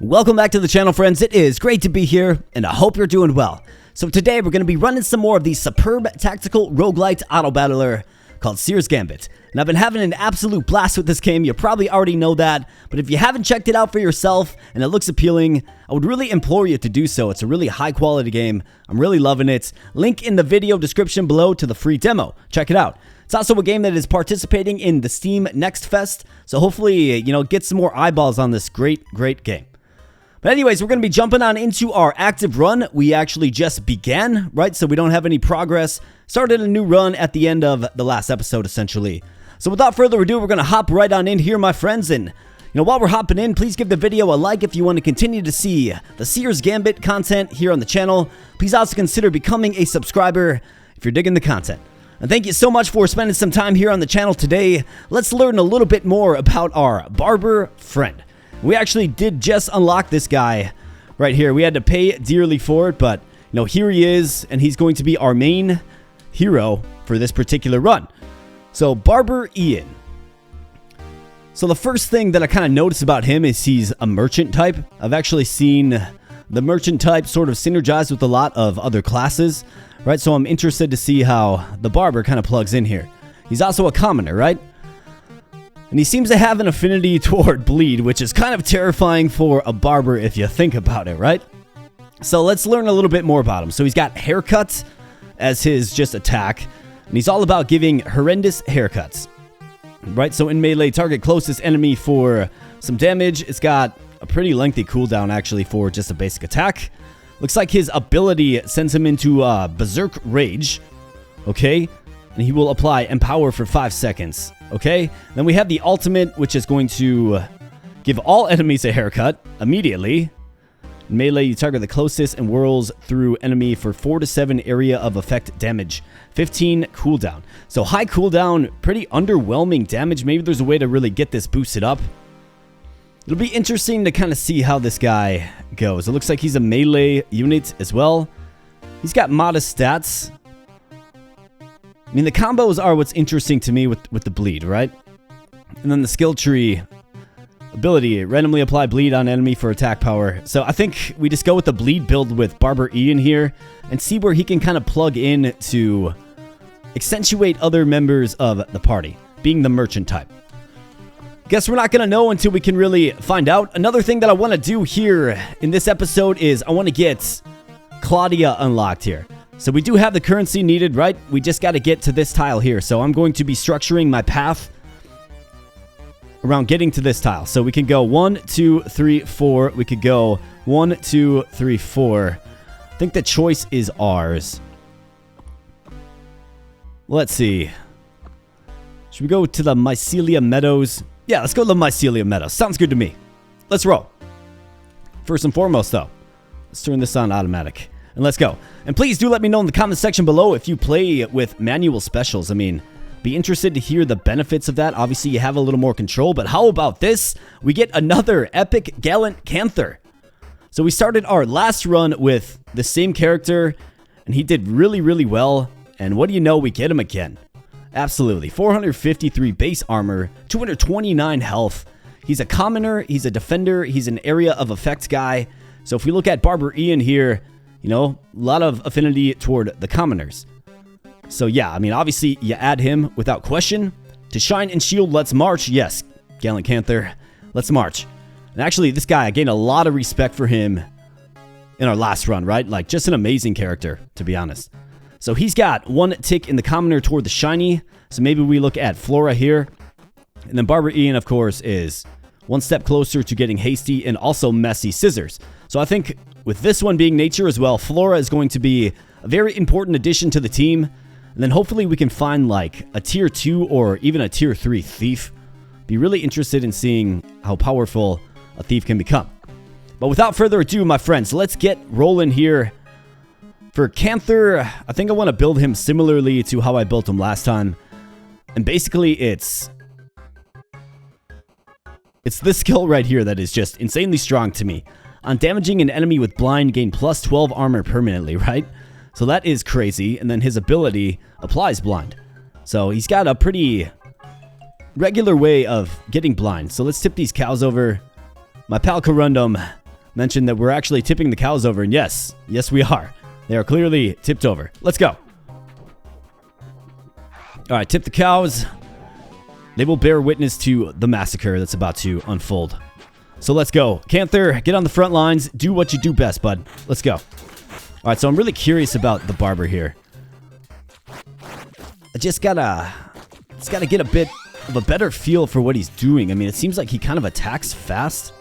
Welcome back to the channel, friends. It is great to be here, and I hope you're doing well. So today we're going to be running some more of the superb tactical roguelite autobattler called Seer's Gambit. And I've been having an absolute blast with this game. You probably already know that, but if you haven't checked it out for yourself and it looks appealing, I would really implore you to do so. It's a really high quality game. I'm really loving it. Link in the video description below to the free demo. Check it out. It's also a game that is participating in the Steam Next Fest, so hopefully, get some more eyeballs on this great game. But anyways, we're going to be jumping on into our active run. We actually just began, right? So we don't have any progress. Started a new run at the end of the last episode, essentially. So without further ado, we're going to hop right on in here, my friends. And, while we're hopping in, please give the video a like if you want to continue to see the Seer's Gambit content here on the channel. Please also consider becoming a subscriber if you're digging the content. And thank you so much for spending some time here on the channel today. Let's learn a little bit more about our barber friend. We actually did just unlock this guy right here. We had to pay dearly for it, but, here he is, and he's going to be our main hero for this particular run. So, Barber Ian. So, the first thing that I kind of noticed about him is he's a merchant type. I've actually seen the merchant type sort of synergize with a lot of other classes, right? So, I'm interested to see how the barber kind of plugs in here. He's also a commoner, right? And he seems to have an affinity toward bleed, which is kind of terrifying for a barber if you think about it, right? So let's learn a little bit more about him. So he's got haircuts as his just attack, and he's all about giving horrendous haircuts, right? So in melee, target closest enemy for some damage. It's got a pretty lengthy cooldown actually for just a basic attack. Looks like his ability sends him into Berserk Rage, okay? And he will apply Empower for 5 seconds, okay? Then we have the ultimate, which is going to give all enemies a haircut immediately. In melee, you target the closest and whirls through enemy for 4 to 7 area of effect damage. 15 cooldown. So high cooldown, pretty underwhelming damage. Maybe there's a way to really get this boosted up. It'll be interesting to kind of see how this guy goes. It looks like he's a melee unit as well. He's got modest stats. I mean, the combos are what's interesting to me with the bleed, right? And then the skill tree ability, randomly apply bleed on enemy for attack power. So I think we just go with the bleed build with Barber Ian here and see where he can kind of plug in to accentuate other members of the party, being the merchant type. Guess we're not going to know until we can really find out. Another thing that I want to do here in this episode is I want to get Claudia unlocked here. So we do have the currency needed, right? We just got to get to this tile here. So I'm going to be structuring my path around getting to this tile. So we can go 1, 2, 3, 4. We could go 1, 2, 3, 4. I think the choice is ours. Let's see. Should we go to the Mycelia Meadows? Yeah, let's go to the Mycelia Meadows. Sounds good to me. Let's roll. First and foremost, though, let's turn this on automatic. And let's go. And please do let me know in the comment section below if you play with manual specials. I mean, be interested to hear the benefits of that. Obviously, you have a little more control, but how about this? We get another epic Gallant Canther. So we started our last run with the same character, and he did really well. And what do you know? We get him again. Absolutely. 453 base armor, 229 health. He's a commoner, he's a defender, he's an area of effect guy. So if we look at Barber Ian here, a lot of affinity toward the commoners. So yeah, I mean, obviously you add him without question. To shine and shield, let's march. Yes, Gallant Canther, let's march. And actually, this guy, I gained a lot of respect for him in our last run, right? Like, just an amazing character, to be honest. So he's got 1 tick in the commoner toward the shiny. So maybe we look at Flora here. And then Barber Ian, of course, is 1 step closer to getting hasty and also messy scissors. So I think with this one being nature as well, Flora is going to be a very important addition to the team. And then hopefully we can find like a tier 2 or even a tier 3 thief. Be really interested in seeing how powerful a thief can become. But without further ado, my friends, let's get rolling here. For Canther, I think I want to build him similarly to how I built him last time. And basically it's this skill right here that is just insanely strong to me. On damaging an enemy with blind, gain plus 12 armor permanently, right? So that is crazy. And then his ability applies blind. So he's got a pretty regular way of getting blind. So let's tip these cows over. My pal Corundum mention that we're actually tipping the cows over, and yes, we are. They are clearly tipped over. Let's go. Alright, tip the cows. They will bear witness to the massacre that's about to unfold. So let's go. Canther, get on the front lines. Do what you do best, bud. Let's go. Alright, so I'm really curious about the barber here. I just gotta get a bit of a better feel for what he's doing. I mean, it seems like he kind of attacks fast,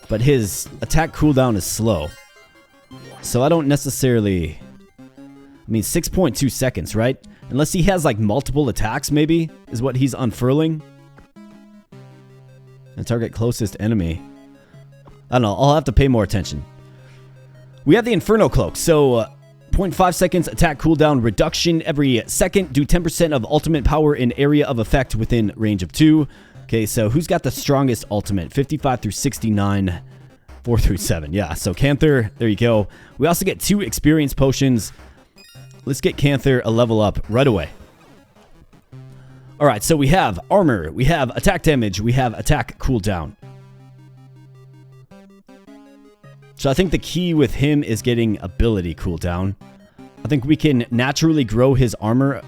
but his attack cooldown is slow. So I don't necessarily... I mean, 6.2 seconds, right? Unless he has, like, multiple attacks, maybe, is what he's unfurling. And target closest enemy. I don't know. I'll have to pay more attention. We have the Inferno Cloak, so 0.5 seconds attack cooldown reduction every second. Do 10% of ultimate power in area of effect within range of 2. Okay, so who's got the strongest ultimate? 55 through 69, 4 through 7. Yeah, so Canther, there you go. We also get 2 experience potions. Let's get Canther a level up right away. Alright, so we have armor, we have attack damage, we have attack cooldown. So I think the key with him is getting ability cooldown. I think we can naturally grow his armor.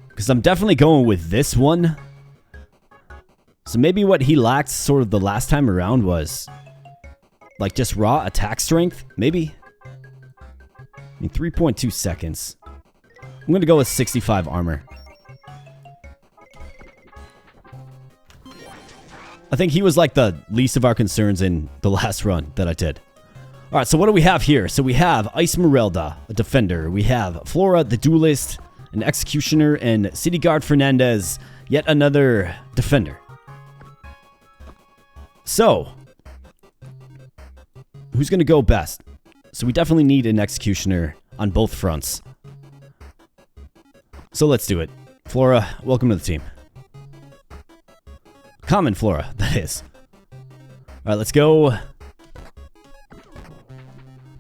Because I'm definitely going with this one. So maybe what he lacked sort of the last time around was like just raw attack strength, maybe? I mean, 3.2 seconds. I'm going to go with 65 armor. I think he was like the least of our concerns in the last run that I did. Alright, so what do we have here? So we have Esmeralda, a defender. We have Flora, the duelist, an executioner, and City Guard Fernandez, yet another defender. So, who's going to go best? So we definitely need an executioner on both fronts. So let's do it. Flora, welcome to the team. Common Flora, that is. Alright, let's go.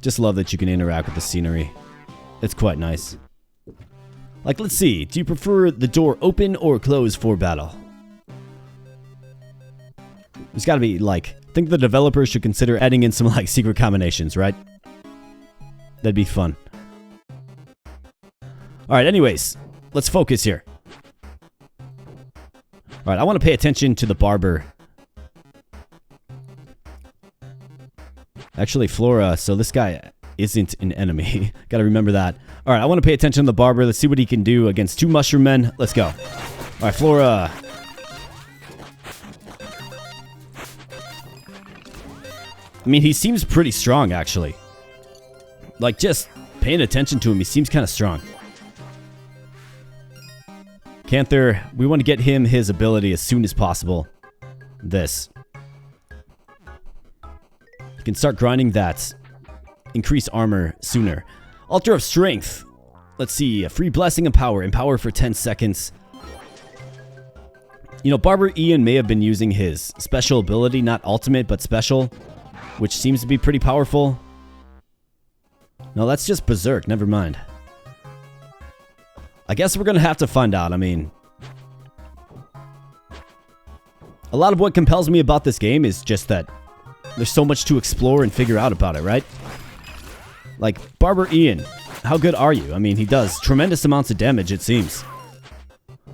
Just love that you can interact with the scenery. It's quite nice. Like, let's see. Do you prefer the door open or closed for battle? There's gotta be, like... I think the developers should consider adding in some, like, secret combinations, right? That'd be fun. Alright, anyways. Let's focus here. Alright, I want to pay attention to the barber. Actually, Flora, so this guy isn't an enemy. Gotta remember that. Alright, I want to pay attention to the barber. Let's see what he can do against 2 mushroom men. Let's go. Alright, Flora. I mean, he seems pretty strong, actually. Like, just paying attention to him, he seems kind of strong. Canther, we want to get him his ability as soon as possible. This. You can start grinding that. Increase armor sooner. Altar of Strength. Let's see. A free blessing and power. Empower for 10 seconds. You know, Barber Ian may have been using his special ability, not ultimate, but special, which seems to be pretty powerful. No, that's just Berserk. Never mind. I guess we're going to have to find out. I mean, a lot of what compels me about this game is just that there's so much to explore and figure out about it, right? Like, Barber Ian, how good are you? I mean, he does tremendous amounts of damage, it seems.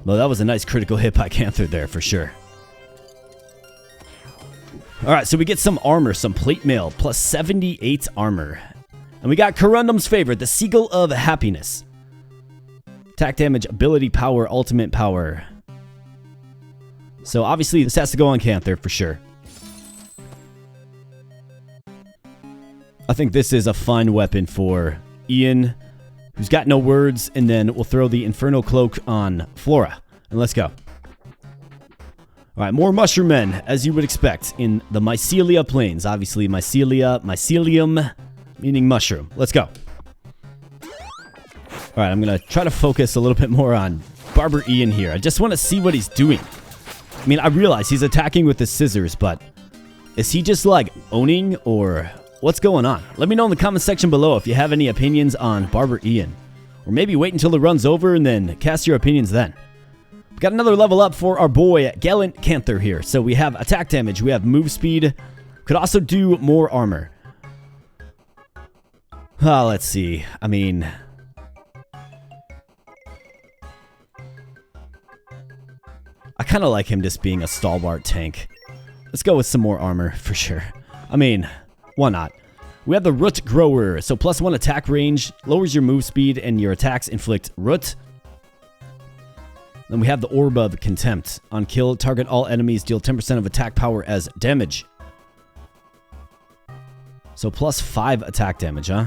Well, that was a nice critical hit by Canther there, for sure. Alright, so we get some armor, some plate mail, plus 78 armor. And we got Corundum's favorite, the Seagull of Happiness. Attack damage, ability power, ultimate power. So obviously this has to go on Canther for sure. I think this is a fine weapon for Ian, who's got no words, and then we'll throw the Inferno Cloak on Flora. And let's go. Alright, more mushroom men, as you would expect, in the Mycelia Plains. Obviously, mycelium, meaning mushroom. Let's go. Alright, I'm going to try to focus a little bit more on Barber Ian here. I just want to see what he's doing. I mean, I realize he's attacking with the scissors, but is he just, like, owning, or what's going on? Let me know in the comment section below if you have any opinions on Barber Ian. Or maybe wait until the run's over and then cast your opinions then. We got another level up for our boy Gallant Canther here. So we have attack damage, we have move speed. Could also do more armor. Let's see. I mean, I kind of like him just being a stalwart tank. Let's go with some more armor for sure. I mean, why not? We have the Root Grower. So +1 attack range, lowers your move speed, and your attacks inflict root. Then we have the Orb of Contempt. On kill, target all enemies, deal 10% of attack power as damage. So +5 attack damage, huh?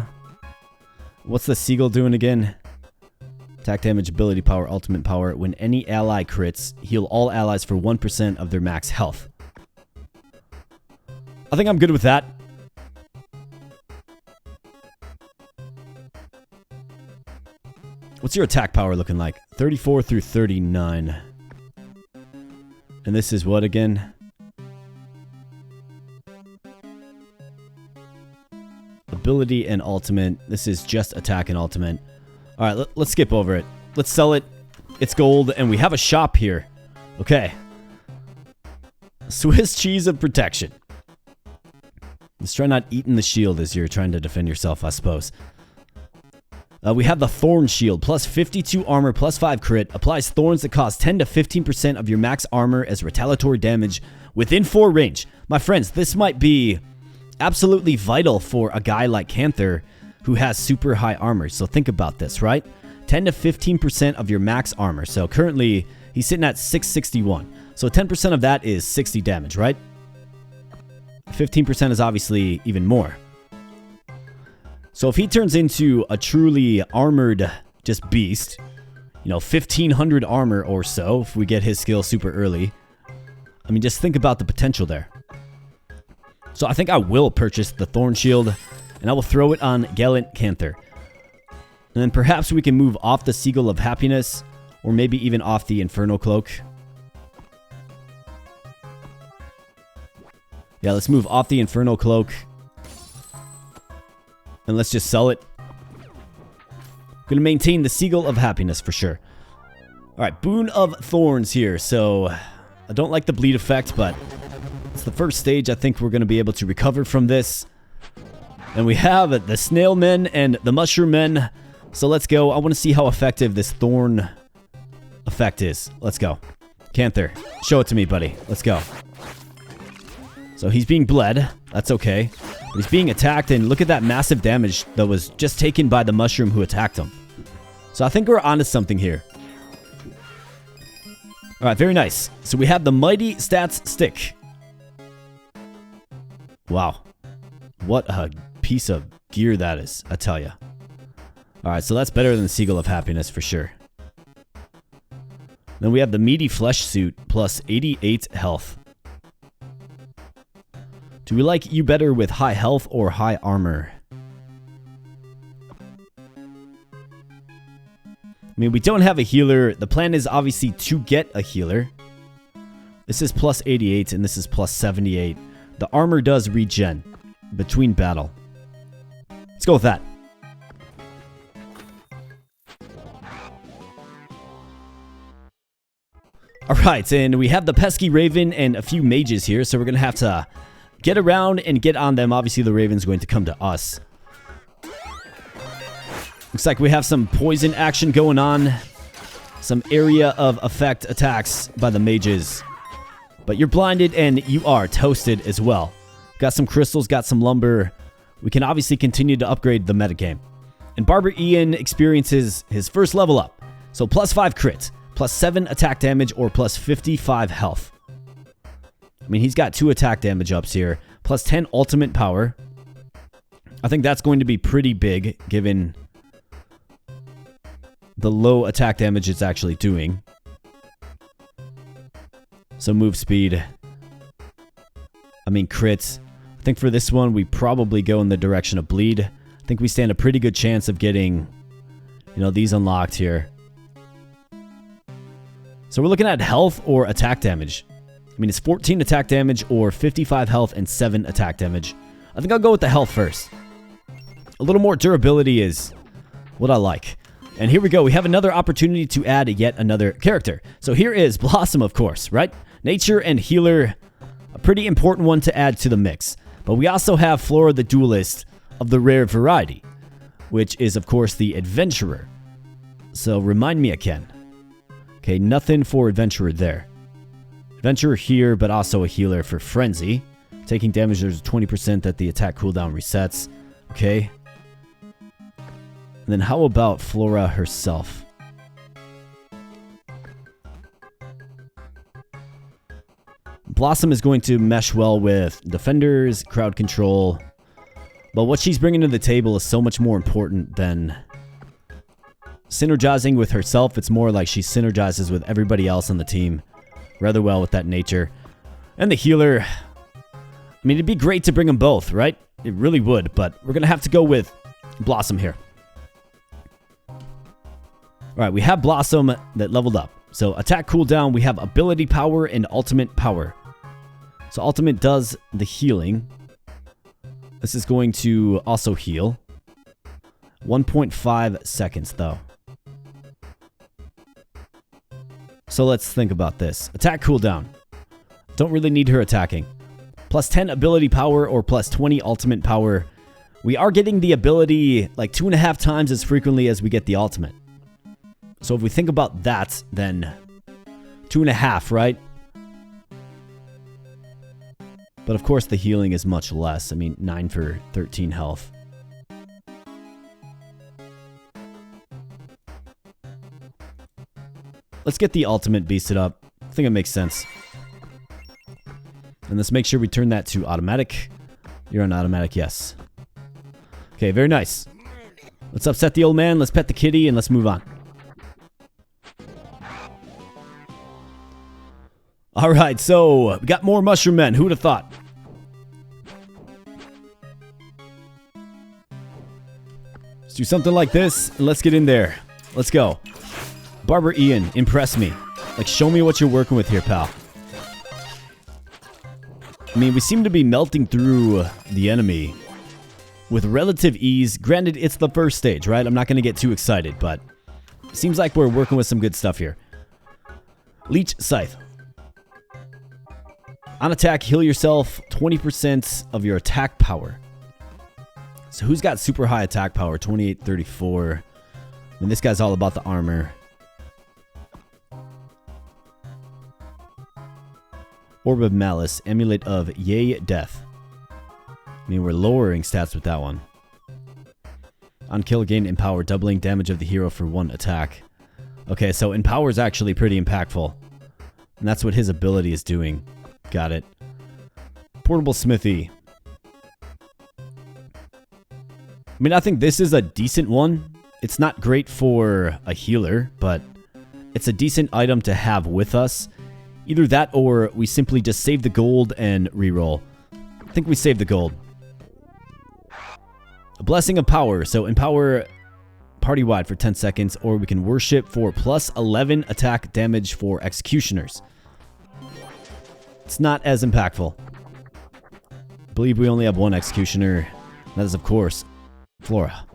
What's the Seagull doing again? Attack damage, ability power, ultimate power. When any ally crits, heal all allies for 1% of their max health. I think I'm good with that. What's your attack power looking like? 34 through 39. And this is what again? Ability and ultimate. This is just attack and ultimate. Alright, let's skip over it. Let's sell it. It's gold, and we have a shop here. Okay. Swiss cheese of protection. Let's try not eating the shield as you're trying to defend yourself, I suppose. We have the Thorn Shield, +52 armor, +5 crit. Applies thorns that cause 10 to 15% of your max armor as retaliatory damage within 4 range. My friends, this might be absolutely vital for a guy like Canther who has super high armor. So think about this, right? 10 to 15% of your max armor. So currently, he's sitting at 661. So 10% of that is 60 damage, right? 15% is obviously even more. So if he turns into a truly armored just beast, you know, 1500 armor or so, if we get his skill super early, I mean, just think about the potential there. So I think I will purchase the Thorn Shield, and I will throw it on Gallant Canther. And then perhaps we can move off the Seagull of Happiness, or maybe even off the Inferno Cloak. Yeah, let's move off the Inferno Cloak. And let's just sell it. Gonna maintain the Seagull of Happiness for sure. Alright, Boon of Thorns here. So, I don't like the bleed effect, but it's the first stage. I think we're gonna be able to recover from this. And we have the Snail Men and the Mushroom Men. So let's go. I want to see how effective this Thorn effect is. Let's go. Canther, show it to me, buddy. Let's go. So he's being bled. That's okay. He's being attacked, and look at that massive damage that was just taken by the mushroom who attacked him. So I think we're onto something here. Alright, very nice. So we have the Mighty Stats Stick. Wow. What a piece of gear that is, I tell ya. Alright, so that's better than the Seagull of Happiness for sure. Then we have the Meaty Flesh Suit, plus 88 health. Do we like you better with high health or high armor? I mean, we don't have a healer. The plan is obviously to get a healer. This is plus 88 and this is plus 78. The armor does regen between battle. Let's go with that. Alright, and we have the Pesky Raven and a few mages here, so we're going to have to get around and get on them. Obviously, the Raven's going to come to us. Looks like we have some poison action going on. Some area of effect attacks by the mages. But you're blinded and you are toasted as well. Got some crystals, got some lumber. We can obviously continue to upgrade the metagame. And Barber Ian experiences his first level up. So plus 5 crit, plus 7 attack damage, or plus 55 health. I mean, he's got 2 attack damage ups here, plus 10 ultimate power. I think that's going to be pretty big, given the low attack damage it's actually doing. So move speed. I mean, crits. I think for this one, we probably go in the direction of bleed. I think we stand a pretty good chance of getting, you know, these unlocked here. So we're looking at health or attack damage. I mean, it's 14 attack damage or 55 health and 7 attack damage. I think I'll go with the health first. A little more durability is what I like. And here we go. We have another opportunity to add yet another character. So here is Blossom, of course, right? Nature and healer, a pretty important one to add to the mix. But we also have Flora the Duelist of the rare variety, which is, of course, the Adventurer. So remind me again. Okay, nothing for Adventurer there. Adventurer here, but also a healer for Frenzy. Taking damage, there's 20% that the attack cooldown resets. Okay. And then how about Flora herself? Blossom is going to mesh well with defenders, crowd control. But what she's bringing to the table is so much more important than synergizing with herself. It's more like she synergizes with everybody else on the team rather well with that nature. And the healer, I mean, it'd be great to bring them both, right? It really would, but we're going to have to go with Blossom here. All right, we have Blossom that leveled up. So attack cooldown, we have ability power and ultimate power. So ultimate does the healing. This is going to also heal. 1.5 seconds though. So let's think about this. Attack cooldown. Don't really need her attacking. Plus 10 ability power or plus 20 ultimate power. We are getting the ability like 2.5 times as frequently as we get the ultimate. So if we think about that, then 2.5, right? But of course the healing is much less. I mean, 9 for 13 health. Let's get the ultimate beasted up. I think it makes sense. And let's make sure we turn that to automatic. You're on automatic, yes. Okay, very nice. Let's upset the old man, let's pet the kitty, and let's move on. Alright, so we got more mushroom men. Who would have thought? Let's do something like this, and let's get in there. Let's go. Barber Ian, impress me. Like, show me what you're working with here, pal. I mean, we seem to be melting through the enemy with relative ease. Granted, it's the first stage, right? I'm not going to get too excited, but it seems like we're working with some good stuff here. Leech Scythe. On attack, heal yourself 20% of your attack power. So who's got super high attack power? 2834. I mean, this guy's all about the armor. Orb of Malice, Amulet of Yea Death. I mean, we're lowering stats with that one. On kill, gain Empower, doubling damage of the hero for 1 attack. Okay, so Empower is actually pretty impactful. And that's what his ability is doing. Got it. Portable Smithy. I mean, I think this is a decent one. It's not great for a healer, but it's a decent item to have with us. Either that or we simply just save the gold and reroll. I think we save the gold. A Blessing of Power. So empower party-wide for 10 seconds, or we can worship for plus 11 attack damage for executioners. It's not as impactful. I believe we only have 1 executioner. That is, of course, Flora.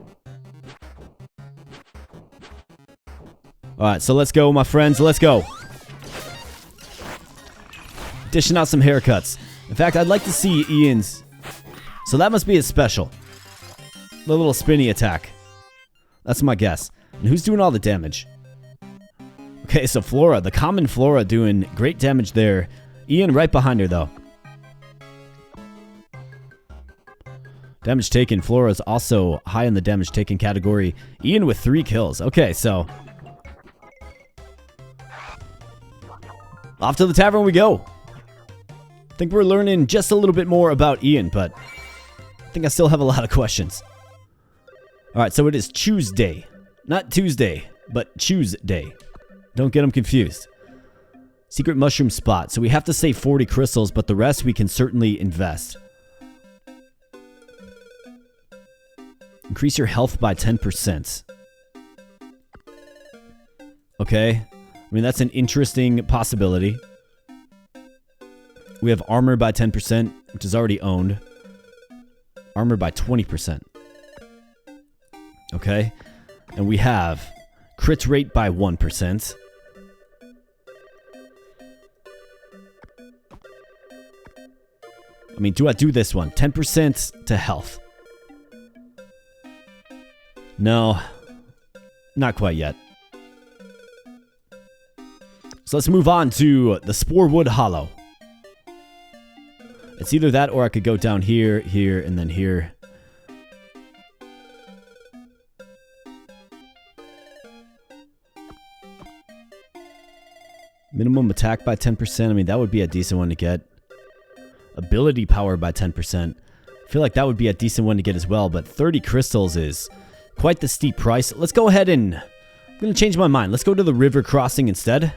Alright, so let's go, my friends. Let's go. Dishing out some haircuts. In fact, I'd like to see Ian's. So that must be his special. The little spinny attack. That's my guess. And who's doing all the damage? Okay, so Flora. The common Flora doing great damage there. Ian right behind her, though. Damage taken. Flora is also high in the damage taken category. Ian with 3 kills. Okay, so off to the tavern we go. I think we're learning just a little bit more about Ian, but I think I still have a lot of questions. Alright, so it is Tuesday. Not Tuesday, but Tuesday. Don't get them confused. Secret mushroom spot. So we have to save 40 crystals, but the rest we can certainly invest. Increase your health by 10%. Okay. I mean, that's an interesting possibility. We have armor by 10%, which is already owned. Armor by 20%. Okay. And we have crit rate by 1%. I mean, do I do this one? 10% to health. No, not quite yet. So let's move on to the Sporewood Hollow. It's either that or I could go down here, here, and then here. Minimum attack by 10%. I mean, that would be a decent one to get. Ability power by 10%. I feel like that would be a decent one to get as well, but 30 crystals is quite the steep price. Let's go ahead and... I'm going to change my mind. Let's go to the river crossing instead.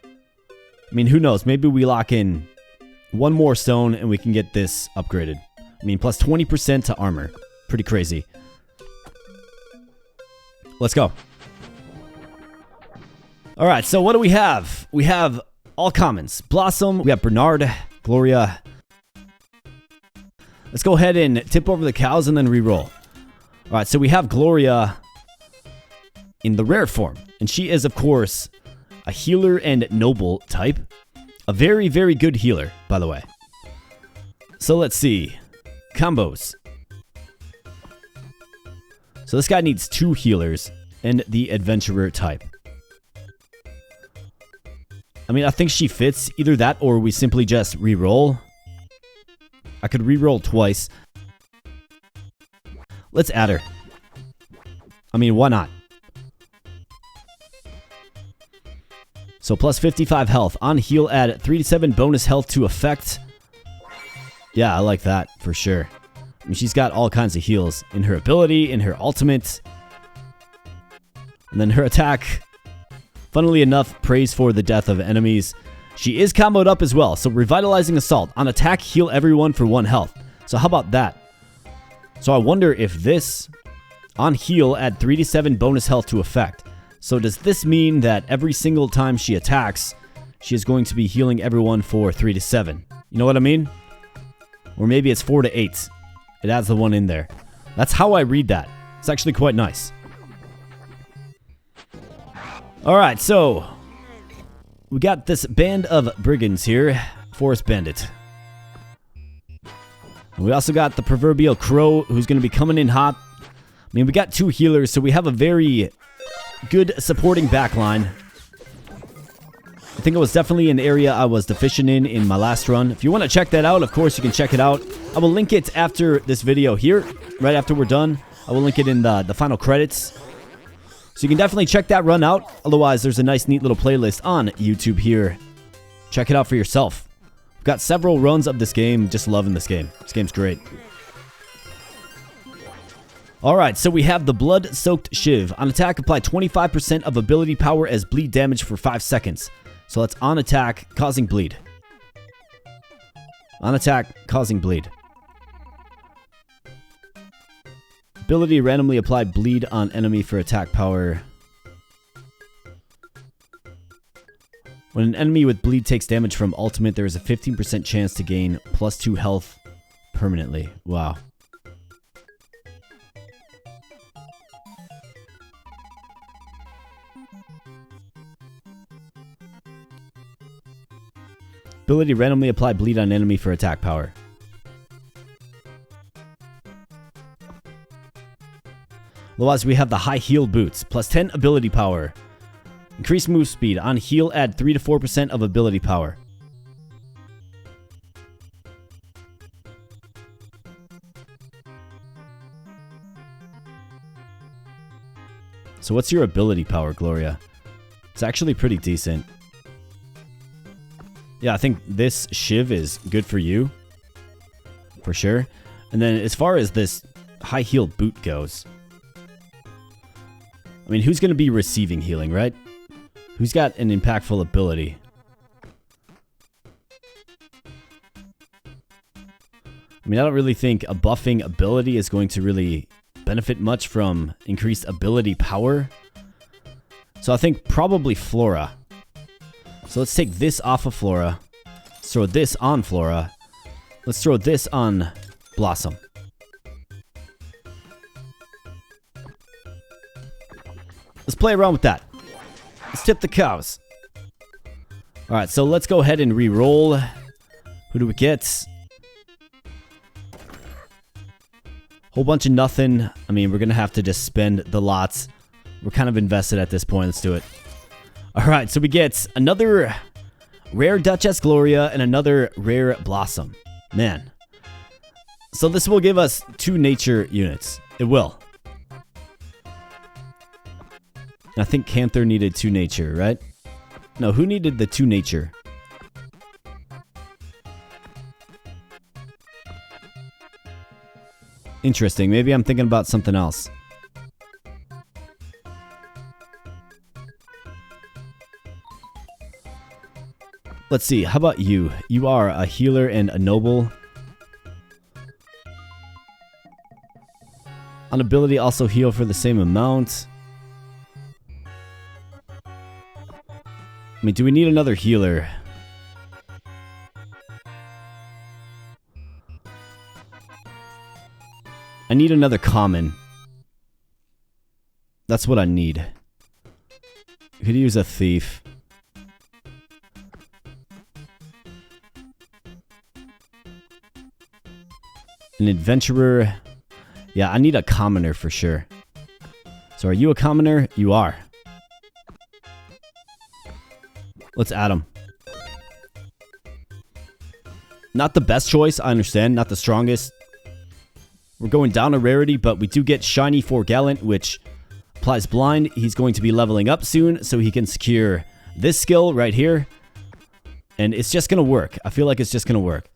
I mean, who knows? Maybe we lock in one more stone and we can get this upgraded. I mean, plus 20% to armor. Pretty crazy. Let's go. Alright, so what do we have? We have all commons. Blossom, we have Bernard, Gloria. Let's go ahead and tip over the cows and then reroll. Alright, so we have Gloria in the rare form. And she is, of course, a healer and noble type. A very, very good healer, by the way. So let's see. Combos. So this guy needs 2 healers and the adventurer type. I mean, I think she fits either that or we simply just reroll. I could reroll twice. Let's add her. I mean, why not? So plus 55 health. On heal, add 3 to 7 bonus health to effect. Yeah, I like that for sure. I mean, she's got all kinds of heals in her ability, in her ultimate. And then her attack. Funnily enough, praise for the death of enemies. She is comboed up as well. So revitalizing assault. On attack, heal everyone for 1 health. So how about that? So I wonder if this, on heal, add 3 to 7 bonus health to effect. So does this mean that every single time she attacks, she is going to be healing everyone for 3 to 7? You know what I mean? Or maybe it's 4 to 8. It adds the 1 in there. That's how I read that. It's actually quite nice. Alright, so we got this band of brigands here. Forest Bandit. And we also got the proverbial crow who's going to be coming in hot. I mean, we got 2 healers, so we have a very good supporting backline. I think it was definitely an area I was deficient in my last run. If you want to check that out, of course, you can check it out. I will link it after this video here, right after we're done. I will link it in the final credits. So you can definitely check that run out. Otherwise, there's a nice, neat little playlist on YouTube here. Check it out for yourself. I've got several runs of this game. Just loving this game. This game's great. Alright, so we have the Blood-Soaked Shiv. On attack, apply 25% of ability power as bleed damage for 5 seconds. So that's on attack, causing bleed. On attack, causing bleed. Ability, randomly apply bleed on enemy for attack power. When an enemy with bleed takes damage from ultimate, there is a 15% chance to gain plus 2 health permanently. Wow. Ability, randomly apply bleed on enemy for attack power. Otherwise, we have the high heal boots. Plus 10 ability power. Increase move speed. On heal, add 3 to 4% of ability power. So what's your ability power, Gloria? It's actually pretty decent. Yeah, I think this Shiv is good for you. For sure. And then as far as this high heal boot goes, I mean, who's going to be receiving healing, right? Who's got an impactful ability? I mean, I don't really think a buffing ability is going to really benefit much from increased ability power. So I think probably Flora. So let's take this off of Flora. Let's throw this on Flora. Let's throw this on Blossom. Let's play around with that. Let's tip the cows. Alright, so let's go ahead and re-roll. Who do we get? Whole bunch of nothing. I mean, we're going to have to just spend the lots. We're kind of invested at this point. Let's do it. Alright, so we get another rare Duchess Gloria and another rare Blossom. Man. So this will give us 2 nature units. It will. I think Canther needed 2 nature, right? No, who needed the 2 nature? Interesting. Maybe I'm thinking about something else. Let's see. How about you? You are a healer and a noble. On ability, also heal for the same amount. I mean, do we need another healer? I need another common. That's what I need. Could use a thief. An adventurer. Yeah, I need a commoner for sure. So are you a commoner? You are. Let's add him. Not the best choice, I understand. Not the strongest. We're going down a rarity, but we do get Shiny for Gallant, which applies blind. He's going to be leveling up soon, so he can secure this skill right here. And it's just going to work. I feel like it's just going to work.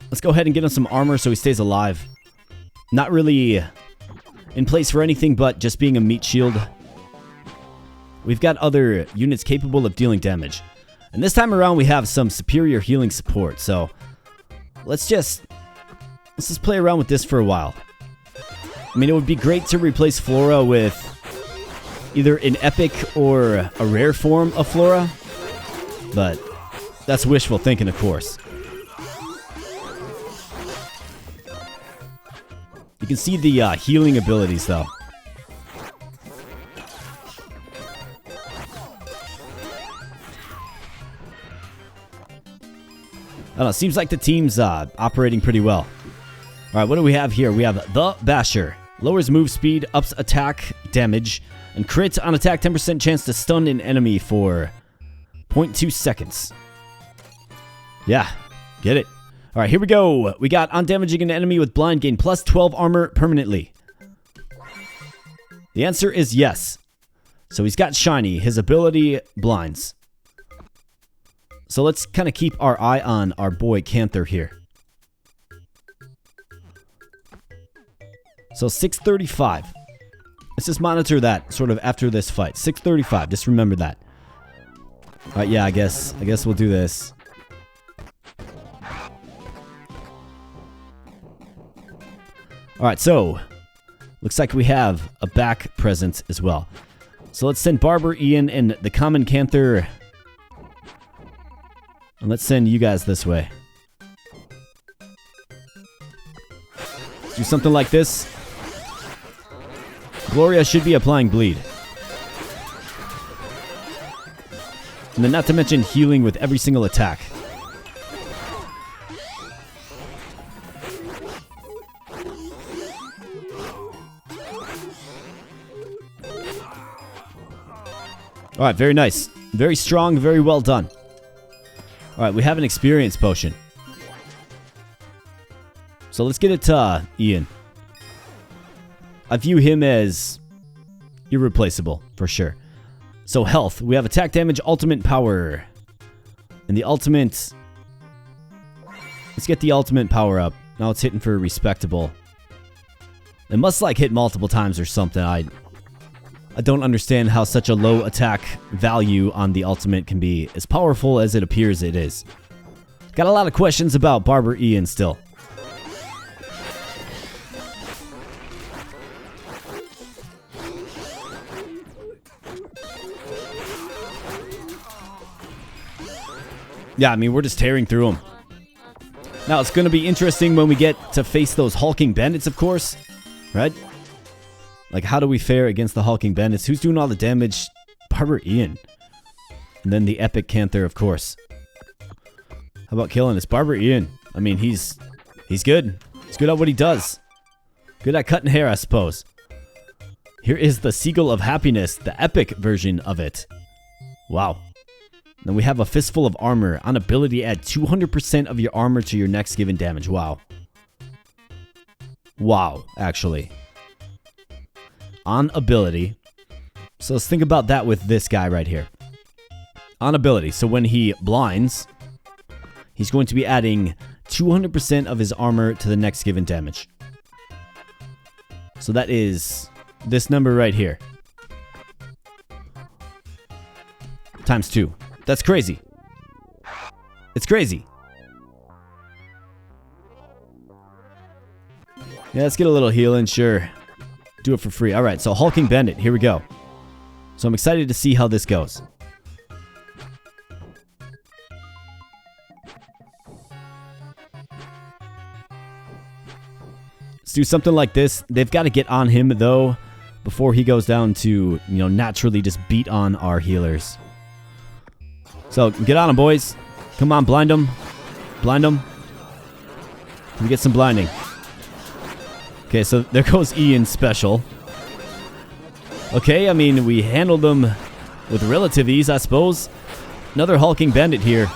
Let's go ahead and get him some armor so he stays alive. Not really in place for anything but just being a meat shield. We've got other units capable of dealing damage. And this time around we have some superior healing support. So let's just play around with this for a while. I mean, it would be great to replace Flora with either an epic or a rare form of Flora. But that's wishful thinking, of course. You can see the healing abilities, though. I don't know, seems like the team's operating pretty well. Alright, what do we have here? We have the Basher. Lowers move speed, ups attack damage, and crits on attack 10% chance to stun an enemy for 0.2 seconds. Yeah, get it. Alright, here we go. We got on damaging an enemy with blind gain plus 12 armor permanently. The answer is yes. So he's got shiny. His ability blinds. So let's kind of keep our eye on our boy Canther here. So 635. Let's just monitor that sort of after this fight. 635. Just remember that. Alright, yeah, I guess we'll do this. Alright, so looks like we have a back presence as well. So let's send Barber, Ian, and the common Canther. And let's send you guys this way. Let's do something like this. Gloria should be applying bleed. And then not to mention healing with every single attack. Alright, very nice. Very strong, very well done. Alright, we have an experience potion. So let's get it to Ian. I view him as irreplaceable, for sure. So health, we have attack damage, ultimate power. And the ultimate... Let's get the ultimate power up. Now it's hitting for respectable. It must like hit multiple times or something. I don't understand how such a low attack value on the ultimate can be as powerful as it appears it is. Got a lot of questions about Barber Ian still. Yeah, I mean, we're just tearing through them. Now, it's going to be interesting when we get to face those hulking bandits, of course. Right? Like, how do we fare against the Hulking Bandits? Who's doing all the damage? Barber Ian. And then the Epic Canther, of course. How about killing this? Barber Ian. I mean, he's good. He's good at what he does. Good at cutting hair, I suppose. Here is the Seagull of Happiness, the epic version of it. Wow. Then we have a Fistful of Armor. On ability, add 200% of your armor to your next given damage. Wow. Wow, actually. On ability. So let's think about that with this guy right here. On ability. So when he blinds, he's going to be adding 200% of his armor to the next given damage. So that is this number right here. Times 2. That's crazy. It's crazy. Yeah, let's get a little healing, sure. Do it for free. Alright, so Hulking Bandit, here we go. So I'm excited to see how this goes. Let's do something like this. They've got to get on him, though, before he goes down to, naturally just beat on our healers. So, get on him, boys. Come on, blind him. Blind him. Can we get some blinding? Okay, so there goes Ian's special. Okay, I mean, we handled them with relative ease, I suppose. Another Hulking Bandit here.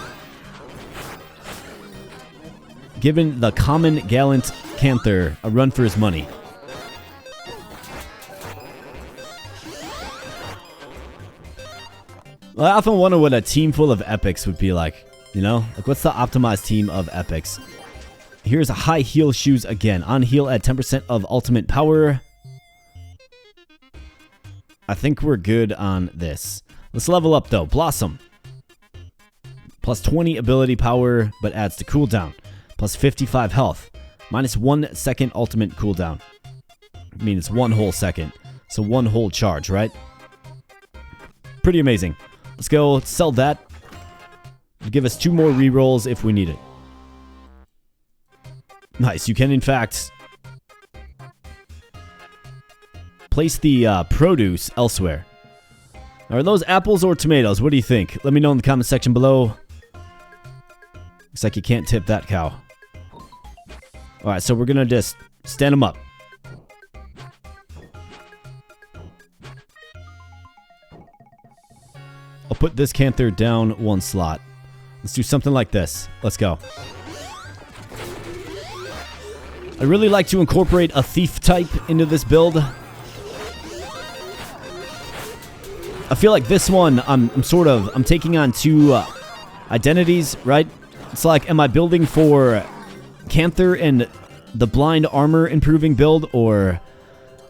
Giving the common gallant Canther a run for his money. Well, I often wonder what a team full of epics would be like. Like what's the optimized team of epics? Here's a high heel shoes again. On heal at 10% of ultimate power. I think we're good on this. Let's level up though. Blossom. Plus 20 ability power, but adds to cooldown. Plus 55 health. Minus 1 second ultimate cooldown. I mean, it's 1 whole second. So 1 whole charge, right? Pretty amazing. Let's go sell that. It'll give us 2 more rerolls if we need it. Nice. You can, in fact, place the produce elsewhere. Are those apples or tomatoes? What do you think? Let me know in the comment section below. Looks like you can't tip that cow. Alright, so we're going to just stand them up. I'll put this Canther down 1 slot. Let's do something like this. Let's go. I really like to incorporate a thief type into this build. I feel like this one, I'm taking on 2 identities, right? It's like, am I building for Canther and the blind armor improving build, or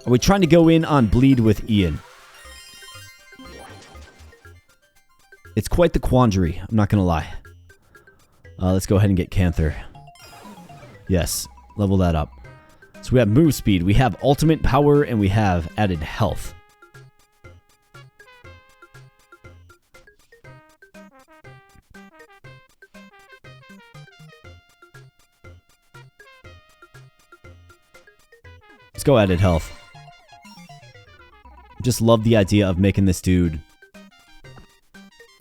are we trying to go in on bleed with Ian? It's quite the quandary, I'm not gonna lie. Let's go ahead and get Canther. Yes, level that up. So we have move speed, we have ultimate power, and we have added health. Let's go added health. Just love the idea of making this dude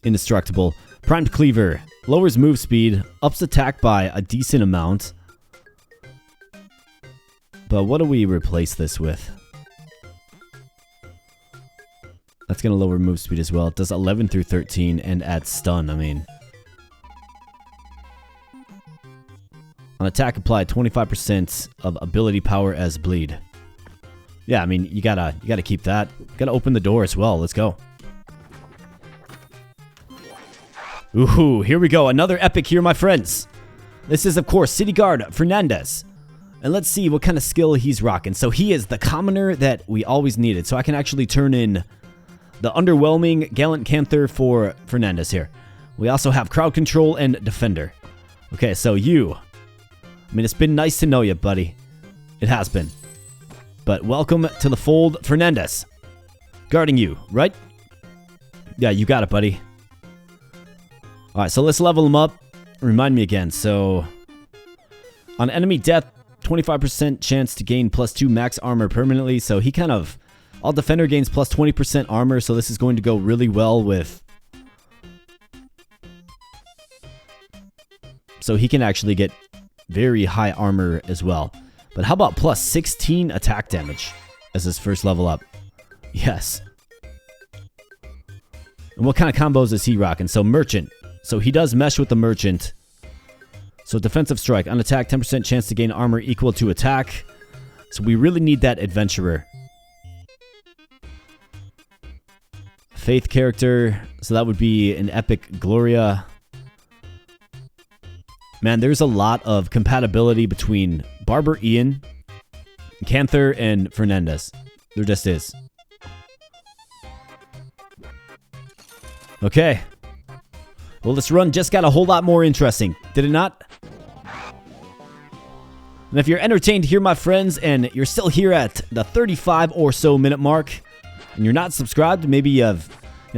indestructible. Primed Cleaver. Lowers move speed. Ups attack by a decent amount. But what do we replace this with? That's going to lower move speed as well. It does 11 through 13 and adds stun. I mean, on attack, apply 25% of ability power as bleed. Yeah, I mean, you gotta keep that. Gotta open the door as well. Let's go. Ooh, here we go. Another epic here, my friends. This is, of course, City Guard Fernandez. And let's see what kind of skill he's rocking. So he is the commoner that we always needed. So I can actually turn in the underwhelming Gallant Canther for Fernandez here. We also have crowd control and defender. Okay, so you. I mean, it's been nice to know you, buddy. It has been. But welcome to the fold, Fernandez. Guarding you, right? Yeah, you got it, buddy. Alright, so let's level him up. Remind me again. So, on enemy death, 25% chance to gain +2 max armor permanently. So he kind of All defender gains plus 20% armor, so this is going to go really well with... So he can actually get very high armor as well. But how about plus 16 attack damage as his first level up? Yes. And what kind of combos is he rocking? So Merchant. So he does mesh with the Merchant. So defensive strike. On attack, 10% chance to gain armor equal to attack. So we really need that adventurer. Faith character. So that would be an epic Gloria. Man, there's a lot of compatibility between Barber Ian, Canther, and Fernandez. There just is. Okay. Well, this run just got a whole lot more interesting, did it not? And if you're entertained here, my friends, and you're still here at the 35 or so minute mark, and you're not subscribed, maybe you've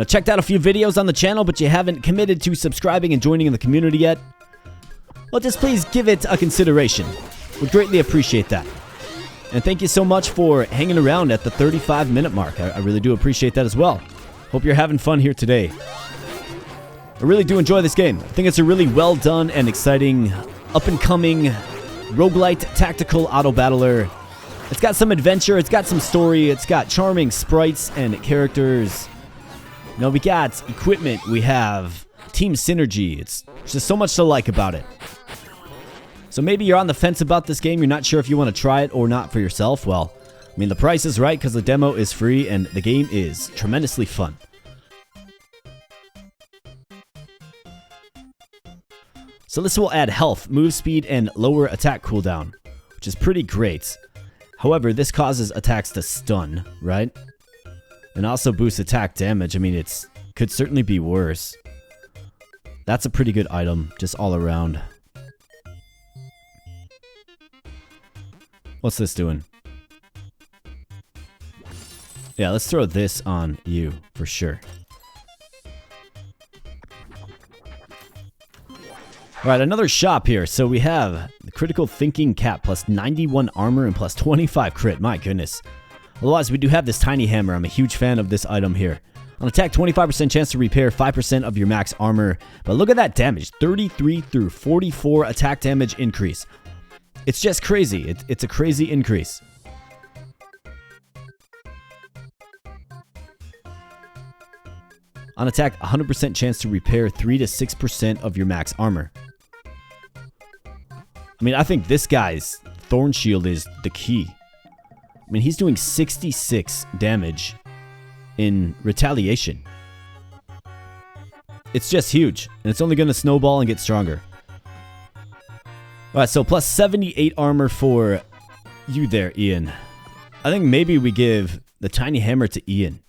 checked out a few videos on the channel, but you haven't committed to subscribing and joining in the community yet, well, just please give it a consideration. Would greatly appreciate that. And thank you so much for hanging around at the 35 minute mark. I really do appreciate that as well. Hope you're having fun here today. I really do enjoy this game. I think it's a really well done and exciting, up and coming roguelite tactical auto battler. It's got some adventure, it's got some story, it's got charming sprites and characters. We got equipment, we have team synergy. It's just so much to like about it. So maybe you're on the fence about this game, you're not sure if you want to try it or not for yourself. Well, I mean, the price is right because the demo is free and the game is tremendously fun. So this will add health, move speed, and lower attack cooldown, which is pretty great. However, this causes attacks to stun, right? And also boosts attack damage. I mean, it could certainly be worse. That's a pretty good item, just all around. What's this doing? Yeah, let's throw this on you, for sure. Alright, another shop here. So we have the critical thinking cap plus 91 armor and plus 25 crit. My goodness. Otherwise, we do have this tiny hammer. I'm a huge fan of this item here. On attack, 25% chance to repair 5% of your max armor. But look at that damage. 33 through 44 attack damage increase. It's just crazy. It's a crazy increase. On attack, 100% chance to repair 3 to 6% of your max armor. I mean, I think this guy's Thorn Shield is the key. I mean, he's doing 66 damage in retaliation. It's just huge, and it's only going to snowball and get stronger. Alright, so plus 78 armor for you there, Ian. I think maybe we give the tiny hammer to Ian.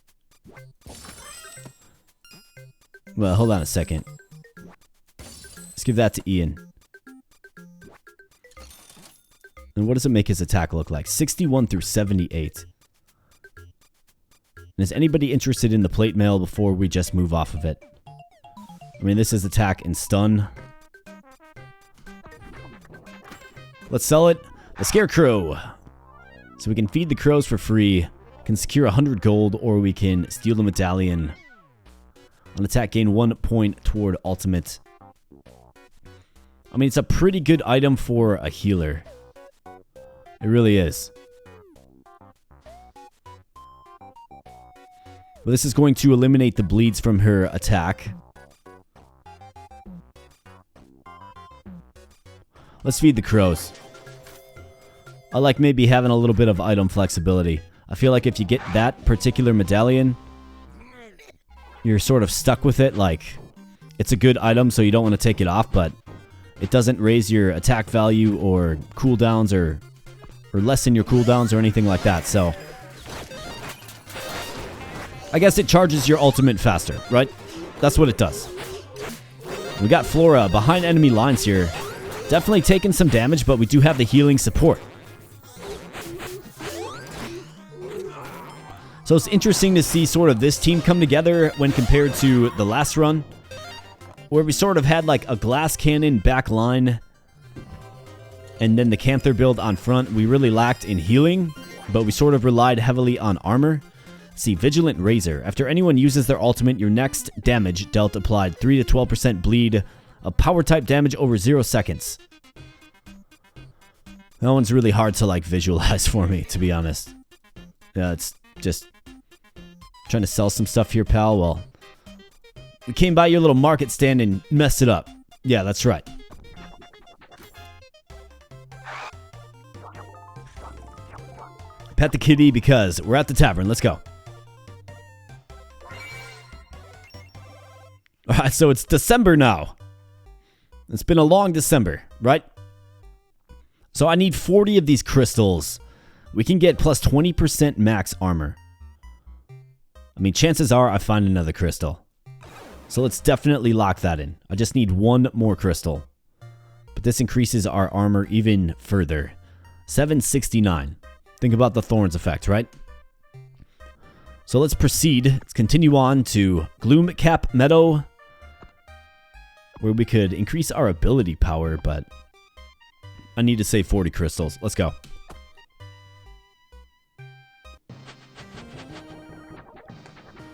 Well, hold on a second. Let's give that to Ian. And what does it make his attack look like? 61 through 78. And is anybody interested in the plate mail before we just move off of it? I mean, this is attack and stun. Let's sell it. The Scarecrow. So we can feed the crows for free, can secure 100 gold, or we can steal the medallion. On attack, gain 1 point toward ultimate. I mean, it's a pretty good item for a healer. It really is. Well, this is going to eliminate the bleeds from her attack. Let's feed the crows. I like maybe having a little bit of item flexibility. I feel like if you get that particular medallion, you're sort of stuck with it. Like, it's a good item, so you don't want to take it off, but it doesn't raise your attack value or cooldowns or lessen your cooldowns or anything like that. So I guess it charges your ultimate faster, right? That's what it does. We got Flora behind enemy lines here. Definitely taking some damage, but we do have the healing support. So it's interesting to see sort of this team come together when compared to the last run, where we sort of had like a glass cannon back line and then the Canther build on front. We really lacked in healing, but we sort of relied heavily on armor. See, Vigilant Razor. After anyone uses their ultimate, your next damage dealt applied 3 to 12% bleed of power type damage over 0 seconds. That one's really hard to like visualize for me, to be honest. Yeah, it's just trying to sell some stuff here, pal. Well, we came by your little market stand and messed it up. Yeah, that's right. Pet the kitty because we're at the tavern. Let's go. Alright, so it's December now. It's been a long December, right? So I need 40 of these crystals. We can get plus 20% max armor. I mean, chances are I find another crystal. So let's definitely lock that in. I just need one more crystal. But this increases our armor even further. 769. Think about the Thorns effect, right? So let's proceed. Let's continue on to Gloomcap Meadow, where we could increase our ability power, but I need to save 40 crystals. Let's go.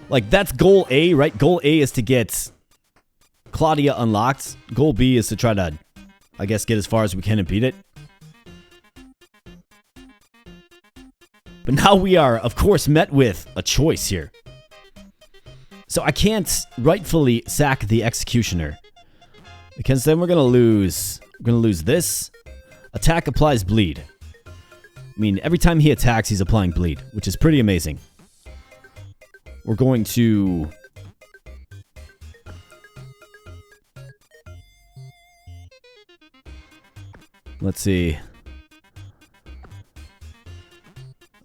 Like, that's goal A, right? Goal A is to get Claudia unlocked. Goal B is to try to, I guess, get as far as we can and beat it. But now we are, of course, met with a choice here. So I can't rightfully sack the Executioner, because then we're going to lose. We're going to lose this. Attack applies bleed. I mean, every time he attacks, he's applying bleed, which is pretty amazing. We're going to... Let's see.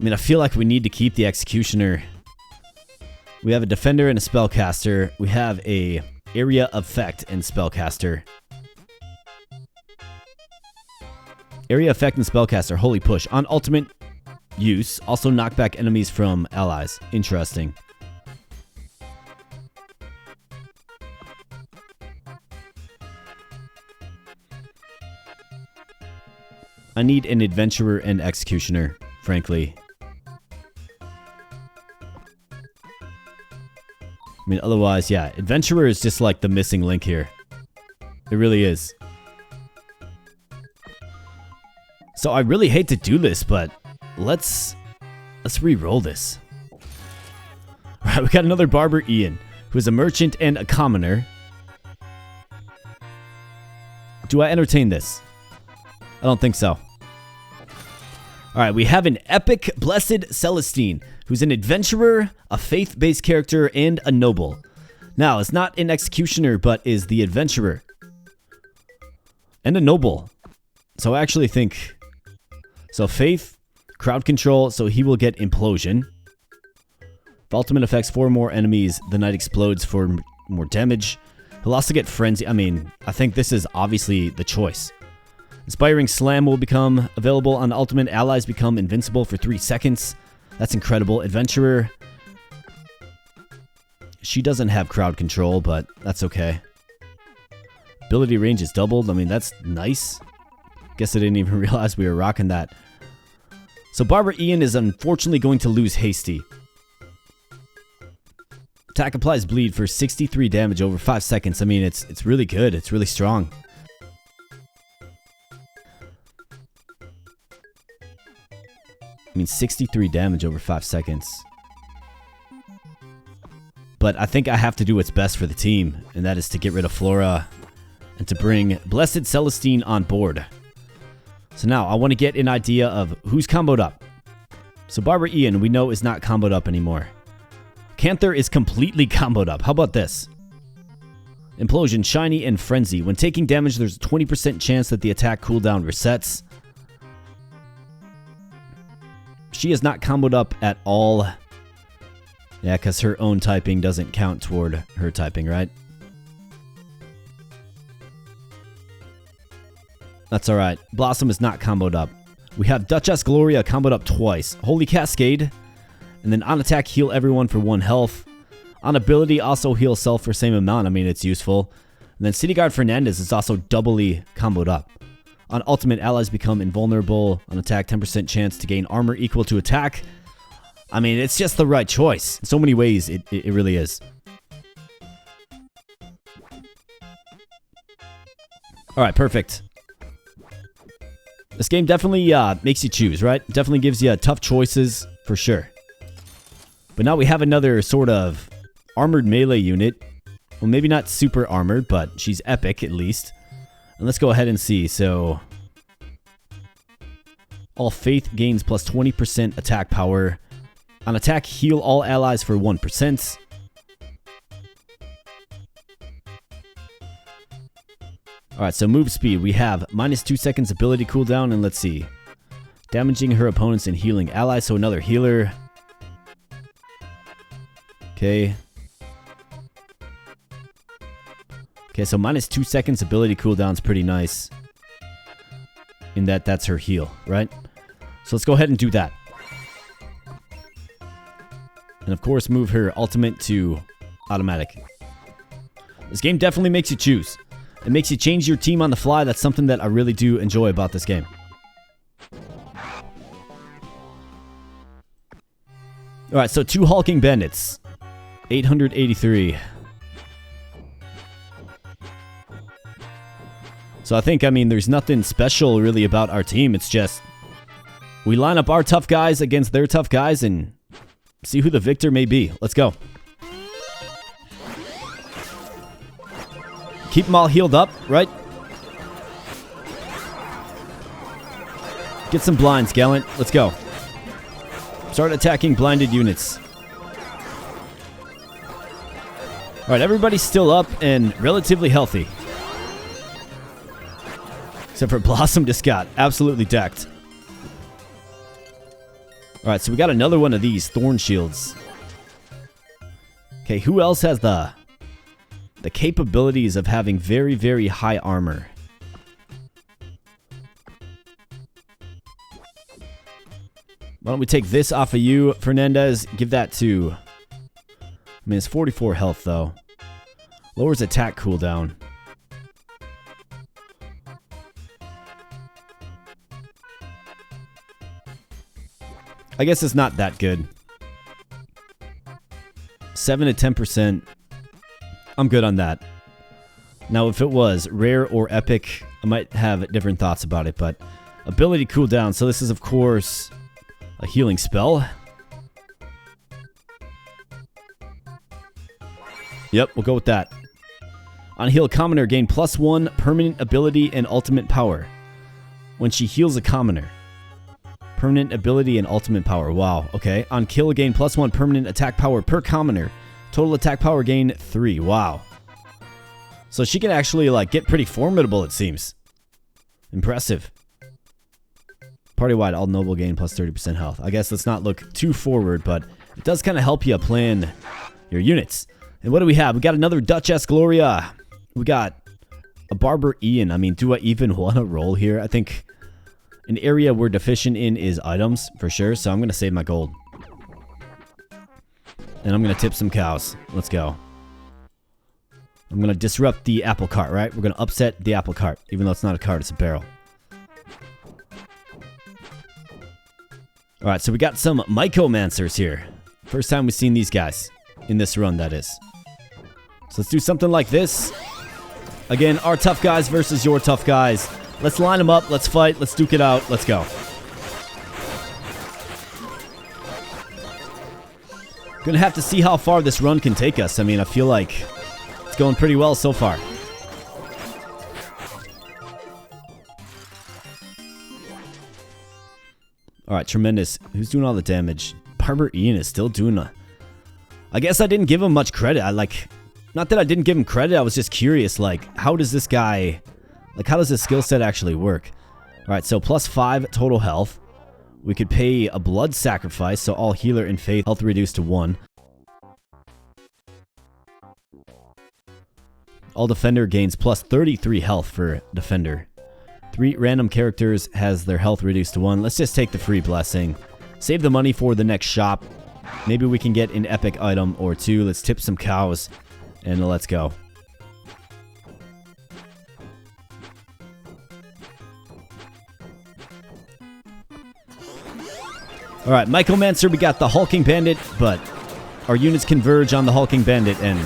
I mean, I feel like we need to keep the Executioner. We have a Defender and a Spellcaster. We have a Area Effect and Spellcaster. Area Effect and Spellcaster. Holy push. On ultimate use, also knock back enemies from allies. Interesting. I need an Adventurer and Executioner, frankly. I mean, otherwise, yeah. Adventurer is just like the missing link here. It really is. So I really hate to do this, but let's re-roll this. Alright, we got another Barber Ian, who is a merchant and a commoner. Do I entertain this? I don't think so. Alright, we have an epic Blessed Celestine, who's an adventurer, a faith-based character, and a noble. Now, it's not an executioner, but is the adventurer. And a noble. So I actually think... So faith, crowd control, so he will get implosion. If ultimate affects 4 more enemies, the knight explodes for more damage. He'll also get frenzy. I mean, I think this is obviously the choice. Inspiring Slam will become available on ultimate. Allies become invincible for 3 seconds. That's incredible. Adventurer. She doesn't have crowd control, but that's okay. Ability range is doubled. I mean, that's nice. Guess I didn't even realize we were rocking that. So Barber Ian is unfortunately going to lose Hasty. Attack applies bleed for 63 damage over 5 seconds. I mean, it's really good. It's really strong. I mean, 63 damage over 5 seconds. But I think I have to do what's best for the team, and that is to get rid of Flora and to bring Blessed Celestine on board. So now I want to get an idea of who's comboed up. So Barber Ian, we know, is not comboed up anymore. Canther is completely comboed up. How about this? Implosion, Shiny, and Frenzy. When taking damage, there's a 20% chance that the attack cooldown resets. She is not comboed up at all. Yeah, because her own typing doesn't count toward her typing, right? That's alright. Blossom is not comboed up. We have Duchess Gloria comboed up twice. Holy Cascade. And then on attack, heal everyone for 1 health. On ability, also heal self for same amount. I mean, it's useful. And then City Guard Fernandez is also doubly comboed up. On ultimate, allies become invulnerable. On attack, 10% chance to gain armor equal to attack. I mean, it's just the right choice. In so many ways, it really is. Alright, perfect. This game definitely makes you choose, right? Definitely gives you tough choices, for sure. But now we have another sort of armored melee unit. Well, maybe not super armored, but she's epic, at least. And let's go ahead and see. So, all faith gains plus 20% attack power. On attack, heal all allies for 1%. Alright, so move speed. We have minus 2 seconds ability cooldown, and let's see. Damaging her opponents and healing allies, so another healer. Okay. Okay, so minus 2 seconds ability cooldown's pretty nice. In that that's her heal, right? So let's go ahead and do that. And of course, move her ultimate to automatic. This game definitely makes you choose. It makes you change your team on the fly. That's something that I really do enjoy about this game. Alright, so 2 hulking bandits. 883. So I think, I mean, there's nothing special really about our team. It's just we line up our tough guys against their tough guys and see who the victor may be. Let's go. Keep them all healed up, right? Get some blinds, Gallant. Let's go. Start attacking blinded units. Alright, everybody's still up and relatively healthy. Except for Blossom just got absolutely decked. Alright, so we got another one of these Thorn Shields. Okay, who else has the capabilities of having very, very high armor? Why don't we take this off of you, Fernandez? Give that to... I mean, it's 44 health, though. Lowers attack cooldown. I guess it's not that good. 7 to 10%. I'm good on that. Now, if it was rare or epic, I might have different thoughts about it, but ability cooldown. So this is, of course, a healing spell. Yep, we'll go with that. On heal, commoner gain +1 permanent ability and ultimate power. When she heals a commoner. Permanent ability and ultimate power. Wow, okay. On kill, gain +1 permanent attack power per commoner. Total attack power gain 3. Wow. So she can actually, like, get pretty formidable, it seems. Impressive. Party-wide, all noble gain plus 30% health. I guess let's not look too forward, but it does kind of help you plan your units. And what do we have? We got another Duchess Gloria. We got a Barber Ian. I mean, do I even want to roll here? I think an area we're deficient in is items, for sure. So I'm going to save my gold. And I'm going to tip some cows. Let's go. I'm going to disrupt the apple cart, right? We're going to upset the apple cart. Even though it's not a cart, it's a barrel. Alright, so we got some Mycomancers here. First time we've seen these guys. In this run, that is. So let's do something like this. Again, our tough guys versus your tough guys. Let's line them up. Let's fight. Let's duke it out. Let's go. Gonna have to see how far this run can take us. I mean, I feel like it's going pretty well so far. Alright, tremendous. Who's doing all the damage? Barber Ian is still doing a... I guess I didn't give him much credit. Not that I didn't give him credit, I was just curious, like, how does this guy... Like, how does this skill set actually work? Alright, so +5 total health. We could pay a blood sacrifice, so all healer and faith health reduced to 1. All defender gains +33 health for defender. 3 random characters has their health reduced to 1. Let's just take the free blessing. Save the money for the next shop. Maybe we can get an epic item or 2. Let's tip some cows and let's go. Alright, Mycomancer, we got the Hulking Bandit, but our units converge on the Hulking Bandit, and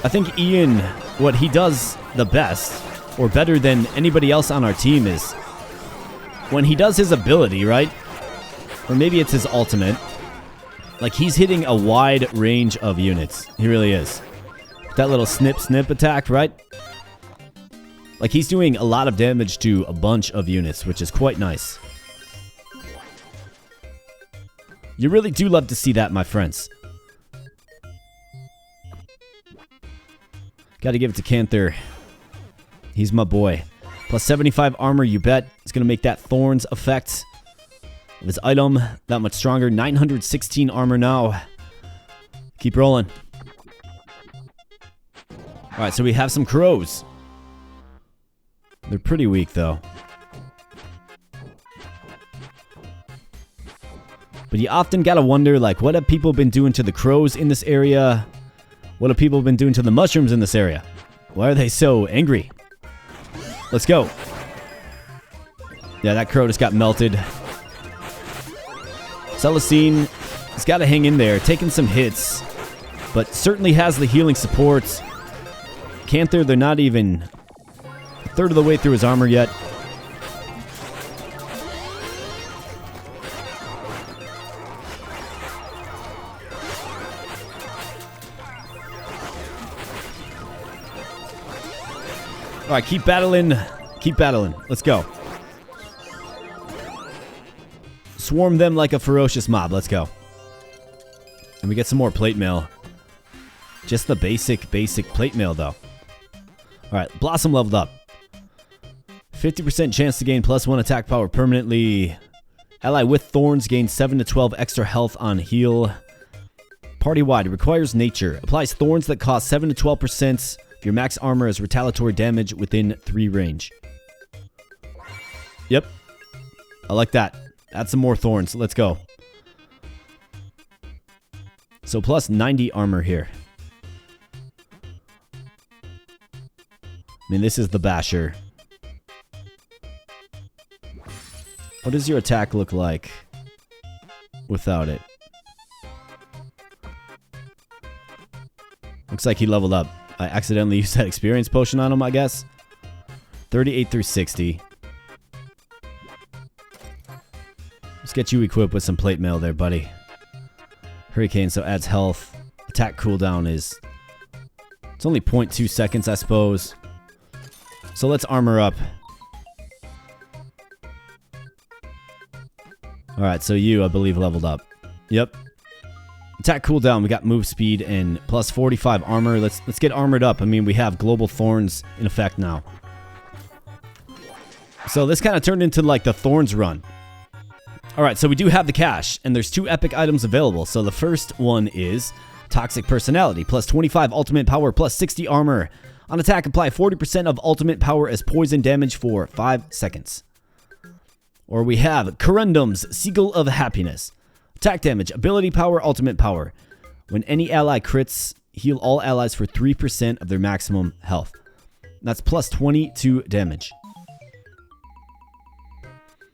I think Ian, what he does the best, or better than anybody else on our team, is when he does his ability, right? Or maybe it's his ultimate. Like, he's hitting a wide range of units. He really is. That little snip attack, right? Like, he's doing a lot of damage to a bunch of units, which is quite nice. You really do love to see that, my friends. Gotta give it to Canther. He's my boy. Plus 75 armor, you bet. It's gonna make that Thorns effect of his item that much stronger. 916 armor now. Keep rolling. Alright, so we have some crows. They're pretty weak, though. But you often gotta wonder, like, what have people been doing to the crows in this area? What have people been doing to the mushrooms in this area? Why are they so angry? Let's go. Yeah, that crow just got melted. Celestine has got to hang in there, taking some hits, but certainly has the healing support. Canther, they're not even a third of the way through his armor yet. Alright, keep battling. Keep battling. Let's go. Swarm them like a ferocious mob. Let's go. And we get some more plate mail. Just the basic plate mail, though. Alright, Blossom leveled up. 50% chance to gain +1 attack power permanently. Ally with Thorns gains 7 to 12 extra health on heal. Party-wide, requires nature. Applies Thorns that cost 7 to 12%. Your max armor is retaliatory damage within 3 range. Yep. I like that. Add some more Thorns. Let's go. So plus 90 armor here. I mean, this is the Basher. What does your attack look like without it? Looks like he leveled up. I accidentally used that experience potion on him, I guess. 38 through 60. Let's get you equipped with some plate mail there, buddy. Hurricane, so adds health. Attack cooldown is... It's only 0.2 seconds, I suppose. So let's armor up. Alright, so you, I believe, leveled up. Yep. Attack cooldown, we got move speed and plus 45 armor. Let's get armored up. I mean, we have global thorns in effect now. So this kind of turned into like the Thorns run. Alright, so we do have the cash, and there's 2 epic items available. So the first one is Toxic Personality, plus 25 ultimate power, plus 60 armor. On attack, apply 40% of ultimate power as poison damage for 5 seconds. Or we have Corundum's Siegel of Happiness. Attack damage, ability power, ultimate power. When any ally crits, heal all allies for 3% of their maximum health. That's plus 22 damage.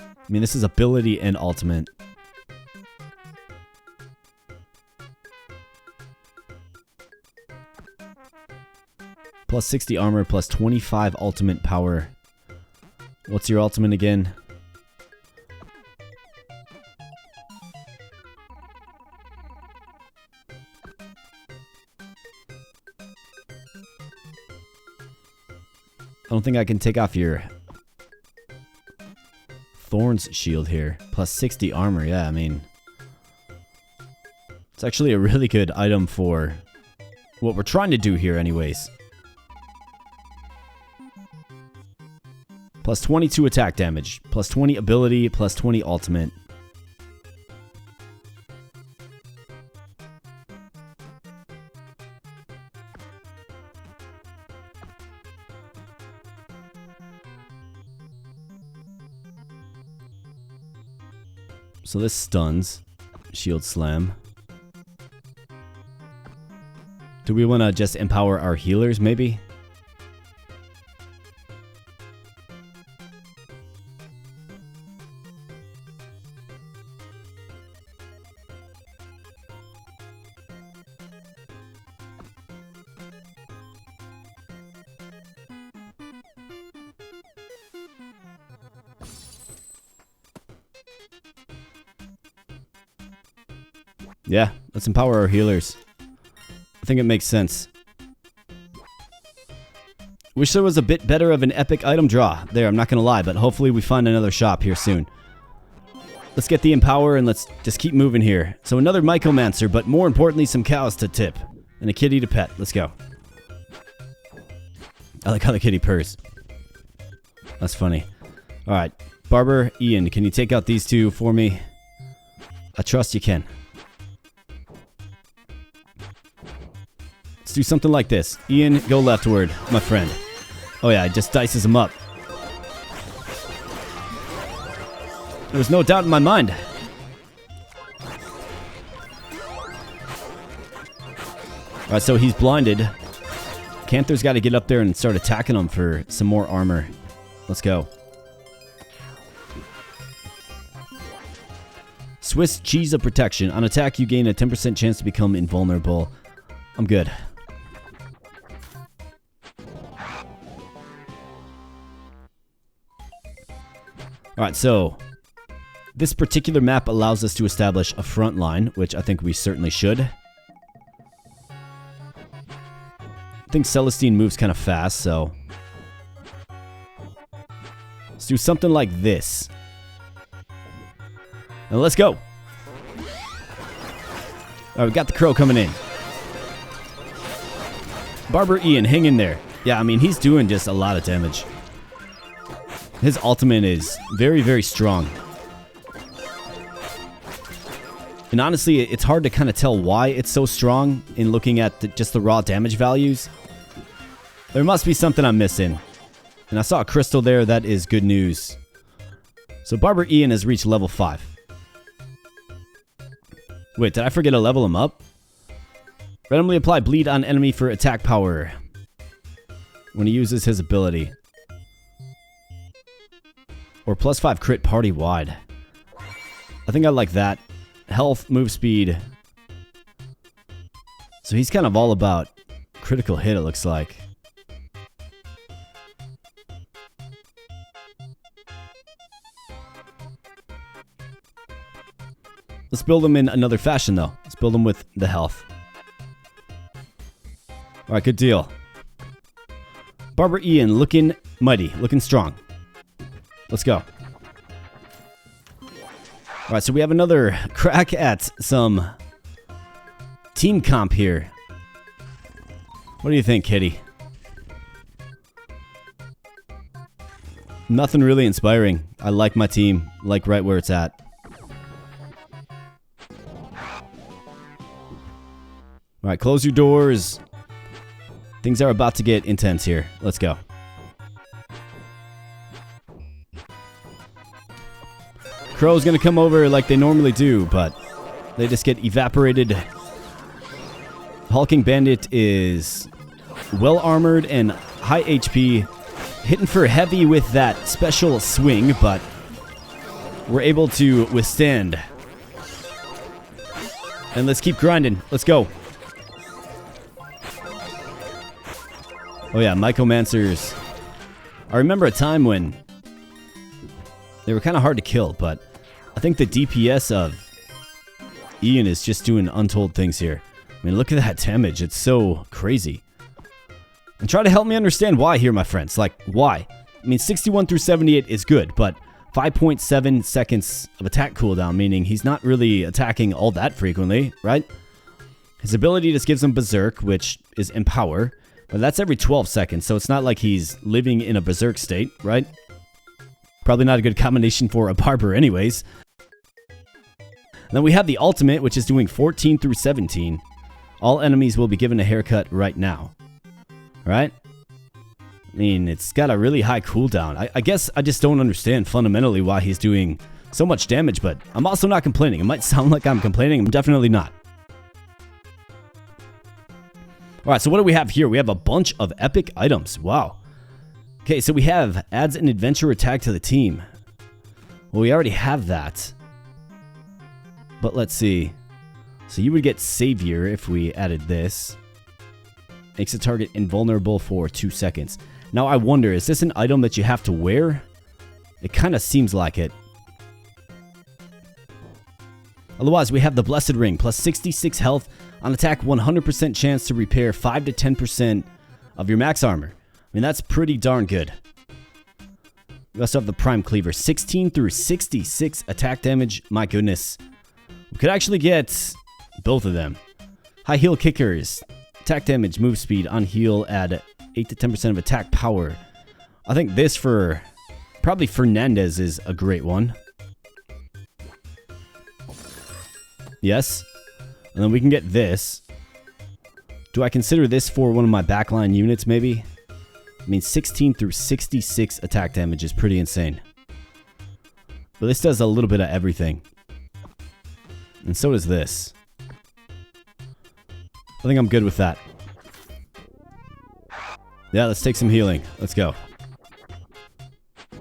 I mean, this is ability and ultimate. Plus 60 armor, plus 25 ultimate power. What's your ultimate again? I don't think I can take off your Thorns shield here. Plus 60 armor, yeah, I mean... It's actually a really good item for what we're trying to do here anyways. Plus 22 attack damage. Plus 20 ability, plus 20 ultimate. So this stuns. Shield slam. Do we want to just empower our healers, maybe? Yeah, let's empower our healers. I think it makes sense. Wish there was a bit better of an epic item draw there, I'm not gonna lie, but hopefully we find another shop here soon. Let's get the Empower and let's just keep moving here. So another Mycomancer, but more importantly, some cows to tip. And a kitty to pet. Let's go. I like how the kitty purrs. That's funny. Alright, Barber, Ian, can you take out these two for me? I trust you can. Let's do something like this. Ian, go leftward, my friend. Oh yeah, it just dices him up. There's no doubt in my mind. Alright, so he's blinded. Canthar's got to get up there and start attacking him for some more armor. Let's go. Swiss cheese of protection. On attack, you gain a 10% chance to become invulnerable. I'm good. Alright, so this particular map allows us to establish a front line, which I think we certainly should. I think Celestine moves kind of fast, so let's do something like this. Now let's go. Alright, we got the crow coming in. Barber Ian, hang in there. Yeah, I mean, he's doing just a lot of damage. His ultimate is very, very strong. And honestly, it's hard to kind of tell why it's so strong in looking at just the raw damage values. There must be something I'm missing. And I saw a crystal there. That is good news. So Barber Ian has reached level 5. Wait, did I forget to level him up? Randomly apply bleed on enemy for attack power when he uses his ability. Or plus 5 crit party wide. I think I like that. Health, move speed. So he's kind of all about critical hit, it looks like. Let's build him in another fashion, though. Let's build him with the health. Alright, good deal. Barber Ian looking mighty, looking strong. Let's go. Alright, so we have another crack at some team comp here. What do you think, Kitty? Nothing really inspiring. I like my team, like right where it's at. Alright, close your doors. Things are about to get intense here. Let's go. Crow's gonna come over like they normally do, but they just get evaporated. Hulking Bandit is well armored and high HP. Hitting for heavy with that special swing, but we're able to withstand. And let's keep grinding. Let's go. Oh yeah, Mycomancers. I remember a time when they were kind of hard to kill, but I think the DPS of Ian is just doing untold things here. I mean, look at that damage. It's so crazy. And try to help me understand why here, my friends. Like, why? I mean, 61 through 78 is good, but 5.7 seconds of attack cooldown, meaning he's not really attacking all that frequently, right? His ability just gives him Berserk, which is Empower. But that's every 12 seconds, so it's not like he's living in a Berserk state, right? Probably not a good combination for a Barber anyways. And then we have the ultimate, which is doing 14 through 17. All enemies will be given a haircut right now. Right? I mean, it's got a really high cooldown. I guess I just don't understand fundamentally why he's doing so much damage, but I'm also not complaining. It might sound like I'm complaining. I'm definitely not. Alright, so what do we have here? We have a bunch of epic items. Wow. Okay, so we have adds an adventurer tag to the team. Well, we already have that. But let's see. So you would get Savior if we added this. Makes a target invulnerable for 2 seconds. Now I wonder, is this an item that you have to wear? It kind of seems like it. Otherwise, we have the Blessed Ring, plus 66 health on attack, 100% chance to repair 5 to 10% of your max armor. I mean, that's pretty darn good. We also have the Prime Cleaver, 16 through 66 attack damage. My goodness. We could actually get both of them. High heal kickers, attack damage, move speed, on heal, add 8 to 10% of attack power. I think this for probably Fernandez is a great one. Yes. And then we can get this. Do I consider this for one of my backline units, maybe? I mean, 16 through 66 attack damage is pretty insane. But this does a little bit of everything. And so does this. I think I'm good with that. Yeah, let's take some healing. Let's go.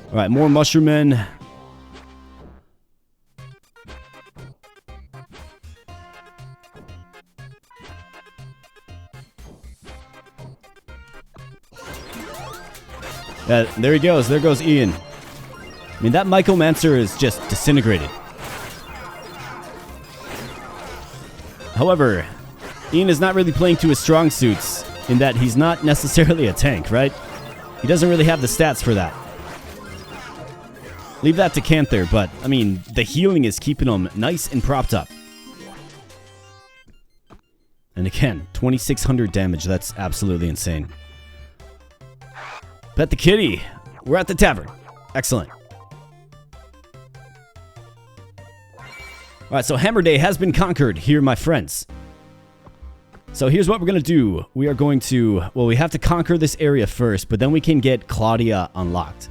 Alright, more mushroom men. Yeah, there he goes. There goes Ian. I mean, that Mycomancer is just disintegrated. However, Ian is not really playing to his strong suits in that he's not necessarily a tank, right? He doesn't really have the stats for that. Leave that to Canther, but, I mean, the healing is keeping him nice and propped up. And again, 2,600 damage. That's absolutely insane. Pet the kitty. We're at the tavern. Excellent. Alright, so Hammer Day has been conquered here, my friends. So here's what we're going to do. We are going to... Well, we have to conquer this area first, but then we can get Claudia unlocked.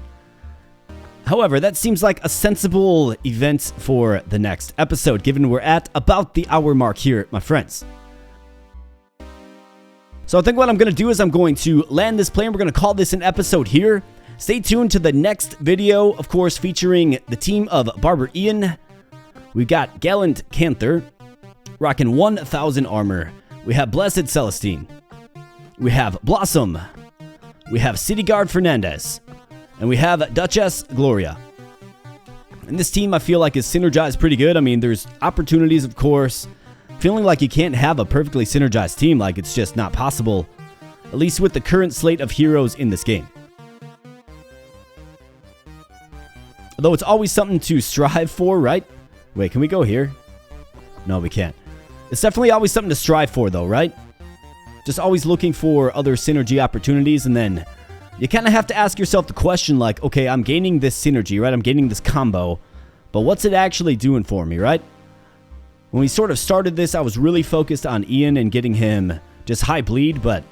However, that seems like a sensible event for the next episode, given we're at about the hour mark here, my friends. So I think what I'm going to do is I'm going to land this plane. We're going to call this an episode here. Stay tuned to the next video, of course, featuring the team of Barber Ian. We've got Gallant Canther, rocking 1,000 armor. We have Blessed Celestine. We have Blossom. We have City Guard Fernandez. And we have Duchess Gloria. And this team I feel like is synergized pretty good. I mean, there's opportunities, of course. Feeling like you can't have a perfectly synergized team, like it's just not possible. At least with the current slate of heroes in this game. Although it's always something to strive for, right? Wait, can we go here? No, we can't. It's definitely always something to strive for, though, right? Just always looking for other synergy opportunities, and then you kind of have to ask yourself the question, like, okay, I'm gaining this synergy, right? I'm gaining this combo, but what's it actually doing for me, right? When we sort of started this, I was really focused on Ian and getting him just high bleed, but,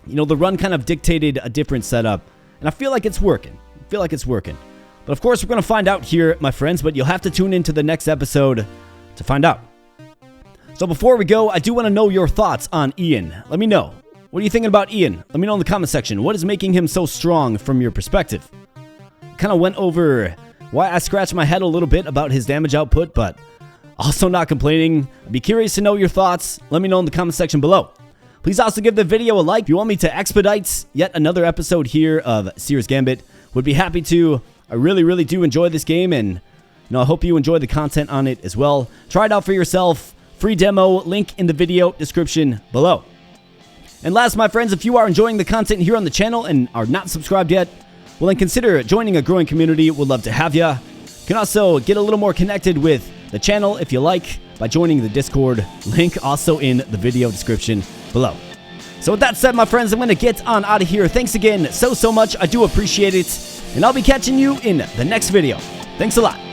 you know, the run kind of dictated a different setup, and I feel like it's working. But of course, we're going to find out here, my friends, but you'll have to tune into the next episode to find out. So before we go, I do want to know your thoughts on Ian. Let me know. What are you thinking about Ian? Let me know in the comment section. What is making him so strong from your perspective? Kind of went over why I scratched my head a little bit about his damage output, but also not complaining. I'd be curious to know your thoughts. Let me know in the comment section below. Please also give the video a like if you want me to expedite yet another episode here of Seer's Gambit. Would be happy to. I really do enjoy this game, and I hope you enjoy the content on it as well. Try it out for yourself. Free demo, link in the video description below. And last, my friends, if you are enjoying the content here on the channel and are not subscribed yet, well, then consider joining a growing community. Would love to have you. You can also get a little more connected with the channel if you like by joining the Discord. Link also in the video description below. So with that said, my friends, I'm going to get on out of here. Thanks again so much. I do appreciate it. And I'll be catching you in the next video. Thanks a lot.